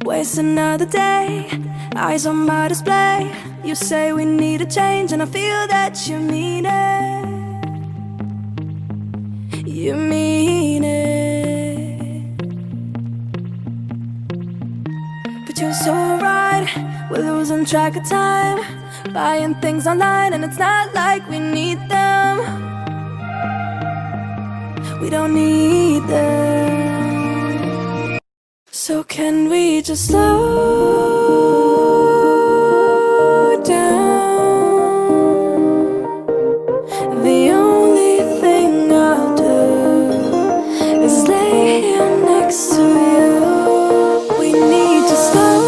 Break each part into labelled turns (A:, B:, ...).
A: Waste another day, eyes on my display. You say we need a change and I feel that you mean it. You mean it. But you're so right, we're losing track of time, buying things online and it's not like we need them. We don't need them. So can we just slow down? The only thing I'll do is lay here next to you. We need to slow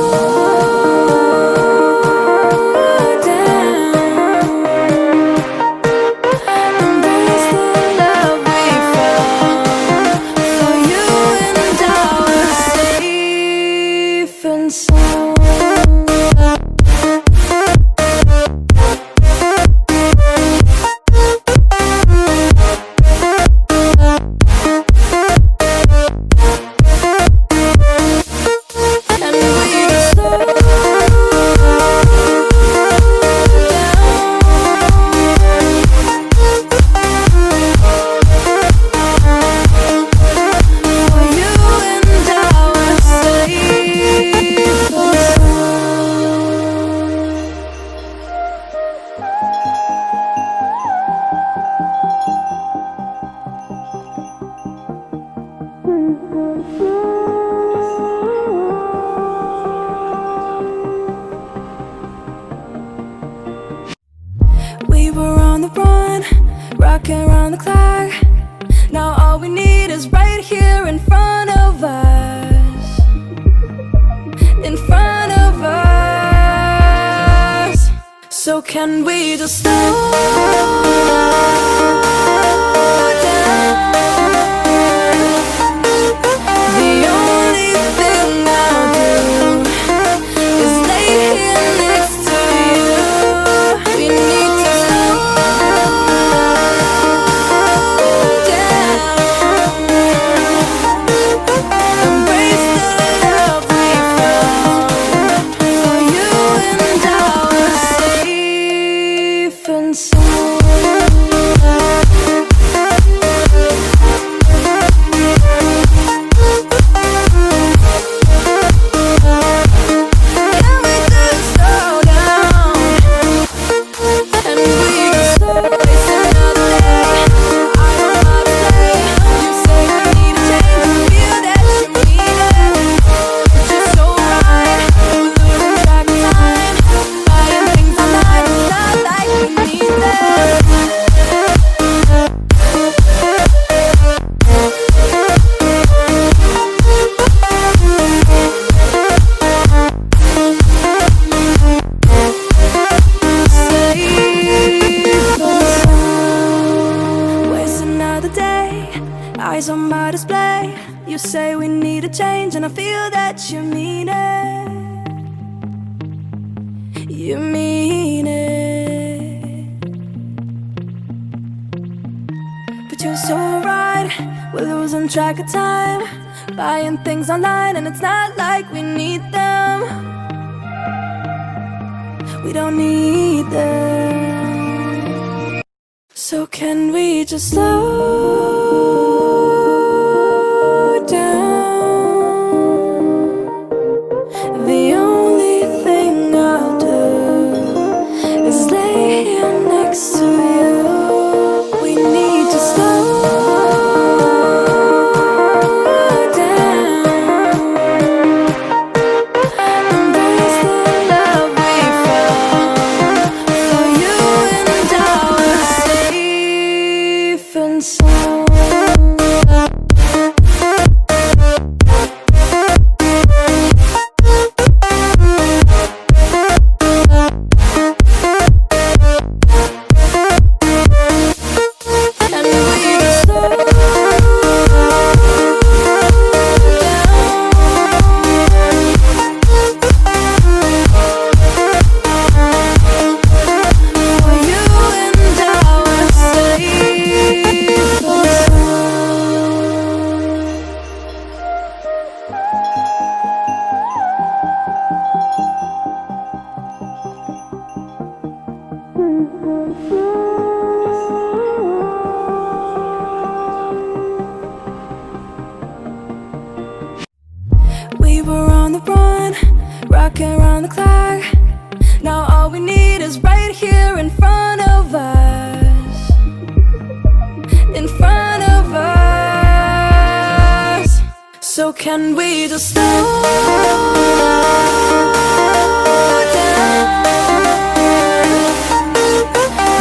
A: down. Embrace the love we found. For you and I were safe and sound. And we just slow down. For you and I were safe and we were on the run, rocking around the clock. Now all we need is right here in front of us. In front of us. So can we just slow down? The only thing I'll do is lay here next to you. We need to slow down. Embrace the love we found. For you and I were safe and sound. Can we just slow down? And we just slow waste another day. I don't know how to play. You say we need a change and I feel that you mean it. But you're so right, we're losing track of time, buying things online, it's not like we need them. Waste another day, eyes on my display. You say we need a change and I feel that you mean it. You mean it. But you're so right, we're losing track of time, buying things online and it's not like we need them. We don't need them. So can we just slow down? The only thing I'll do is lay here next to you. We need to slow down. Embrace the love we found. For you and I were safe and sound. on the run, rocking around the clock. Now all we need is right here in front of us. In front of us. So can we just slow down?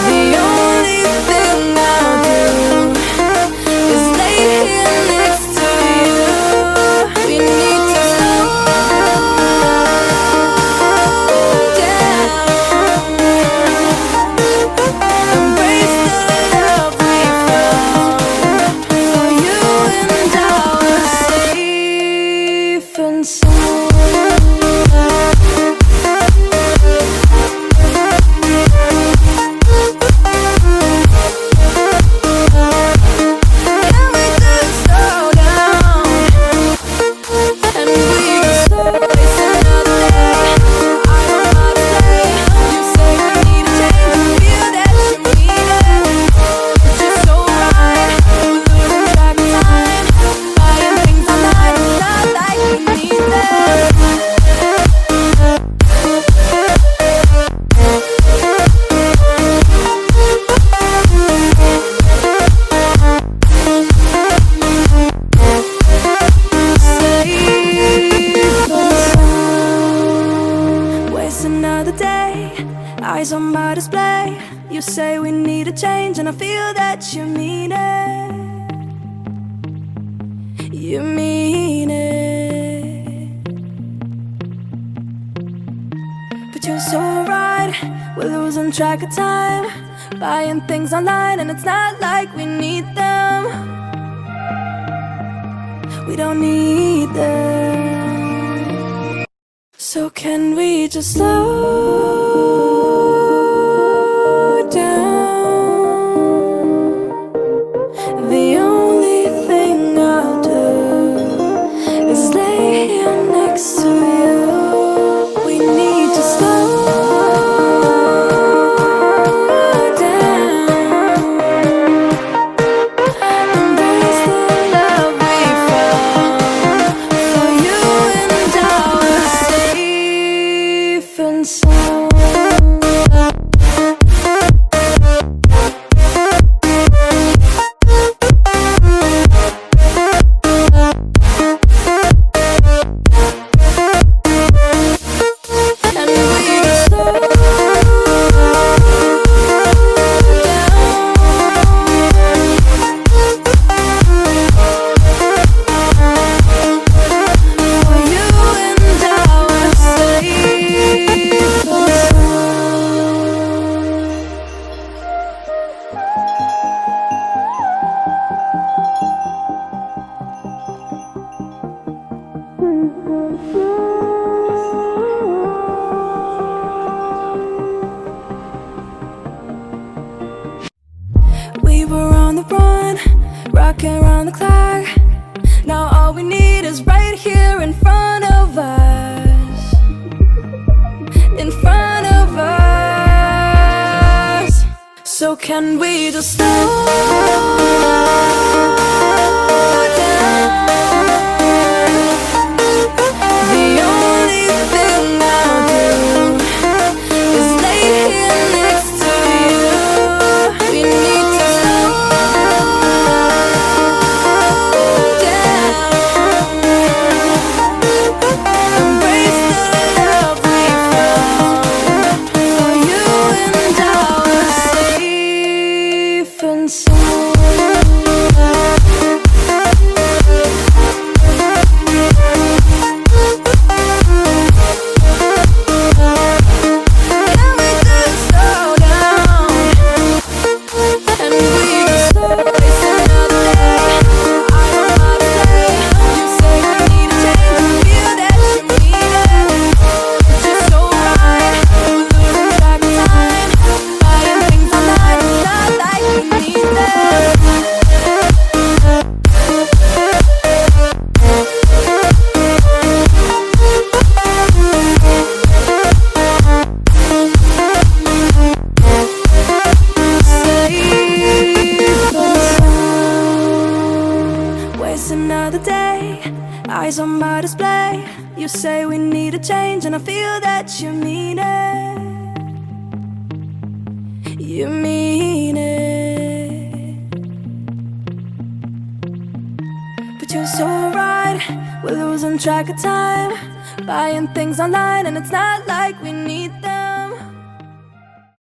A: The only thing I'll do is lay here next to you. We need to slow down. Embrace the love we found. For you and I are safe and sound. Another day, eyes on my display. You say we need a change, and I feel that you mean it. You mean it. But you're so right, we're losing track of time, buying things online, and it's not like we need them. We don't need them. So can we just slow down? The only thing I'll do is lay here next to you. We need to slow down. Embrace the love we found. For you and I are safe and sound. And we just slow down. For you and I are safe and we were on the run, rocking around the clock. Now all we need is right here in front of us. In front of us. So can we just slow down? The only thing I'll do is lay here next to you. We need to slow down. Embrace the love we found. For you and I are safe and sound. Can we just slow down? And we just slow waste another day. I don't know how to play. You say we need a change, and feel that you mean it. It's just so right, we're losing track of time, buying things online, it's not like we need them. Safe and sound. Waste another day, eyes on my display. You say we need a change, and I feel that you mean it. You mean it. But you're so right, we're losing track of time, buying things online, and it's not like we need them.